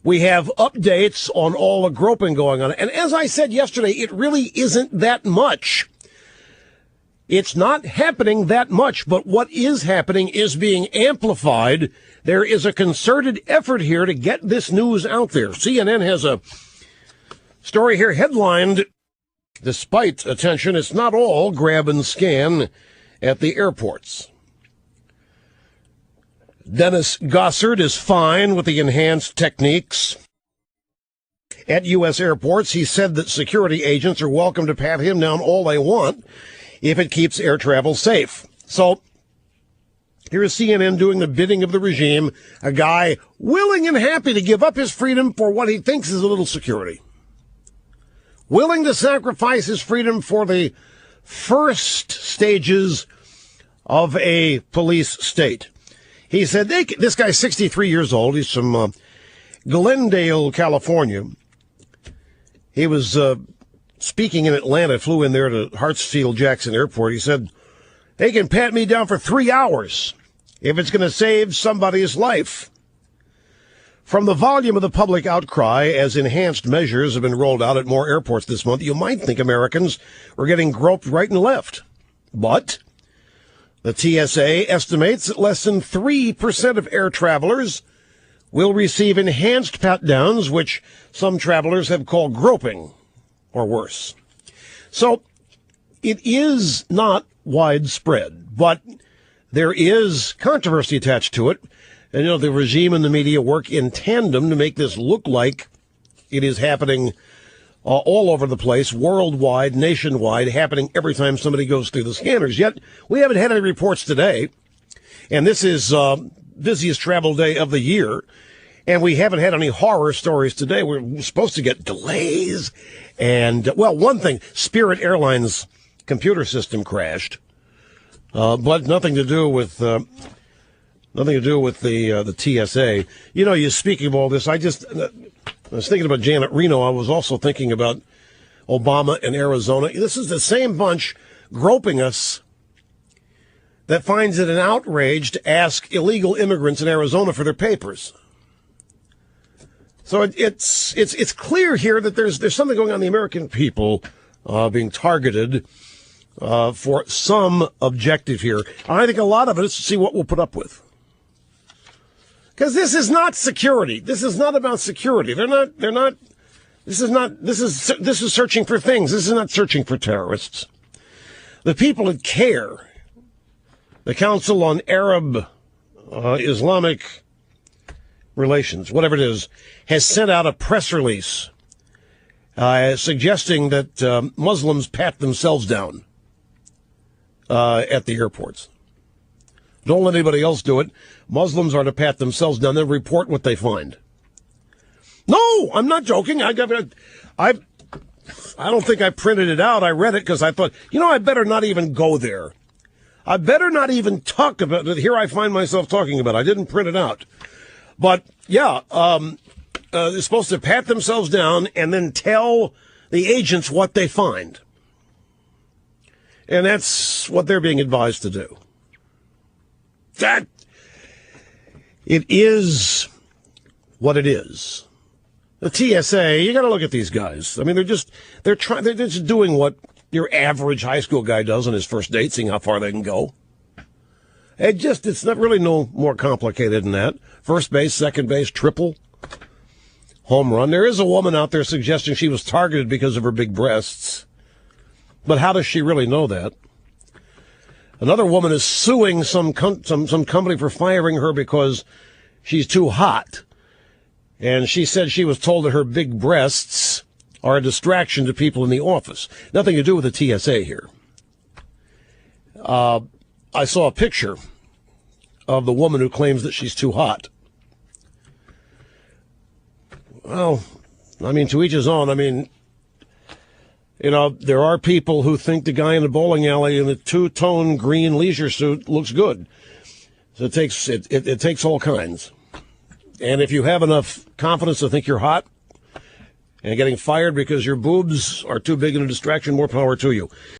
We have updates on all the groping going on. And as I said yesterday, it really isn't that much. It's not happening that much, but what is happening is being amplified. There is a concerted effort here to get this news out there. CNN has a story here headlined, "Despite attention, it's not all grab and scan at the airports." Dennis Gossard is fine with the enhanced techniques at U.S. airports. He said that security agents are welcome to pat him down all they want if it keeps air travel safe. So here is CNN doing the bidding of the regime, a guy willing and happy to give up his freedom for what he thinks is a little security. Willing to sacrifice his freedom for the first stages of a police state. He said, this guy's 63 years old. He's from Glendale, California. He was speaking in Atlanta, flew in there to Hartsfield-Jackson Airport. He said, they can pat me down for 3 hours if it's going to save somebody's life. From the volume of the public outcry as enhanced measures have been rolled out at more airports this month, you might think Americans were getting groped right and left. But the TSA estimates that less than 3% of air travelers will receive enhanced pat-downs, which some travelers have called groping, or worse. So it is not widespread, but there is controversy attached to it. And, the regime and the media work in tandem to make this look like it is happening all over the place, worldwide, nationwide, happening every time somebody goes through the scanners. Yet, we haven't had any reports today, and this is busiest travel day of the year, and we haven't had any horror stories today. We're supposed to get delays, and, well, one thing, Spirit Airlines' computer system crashed, but nothing to do with the TSA. You speaking of all this, I was thinking about Janet Reno. I was also thinking about Obama in Arizona. This is the same bunch groping us that finds it an outrage to ask illegal immigrants in Arizona for their papers. So it's clear here that there's something going on. The American people being targeted for some objective here. I think a lot of it is to see what we'll put up with. Because this is not security. This is not about security. This is searching for things. This is not searching for terrorists. The people that care, the Council on Arab Islamic Relations, whatever it is, has sent out a press release suggesting that Muslims pat themselves down at the airports. Don't let anybody else do it. Muslims are to pat themselves down and report what they find. No, I'm not joking. I don't think I printed it out. I read it because I thought, I better not even go there. I better not even talk about it. Here I find myself talking about it. I didn't print it out. But, yeah, they're supposed to pat themselves down and then tell the agents what they find. And that's what they're being advised to do. That it is what it is. The TSA, you got to look at these guys. I mean, they're just doing what your average high school guy does on his first date, seeing how far they can go. It's not really no more complicated than that. First base, second base, triple, home run. There is a woman out there suggesting she was targeted because of her big breasts. But how does she really know that? Another woman is suing some company for firing her because she's too hot. And she said she was told that her big breasts are a distraction to people in the office. Nothing to do with the TSA here. I saw a picture of the woman who claims that she's too hot. Well, I mean, to each his own. I mean, there are people who think the guy in the bowling alley in the two-tone green leisure suit looks good. So it takes all kinds. And if you have enough confidence to think you're hot and getting fired because your boobs are too big and a distraction, more power to you.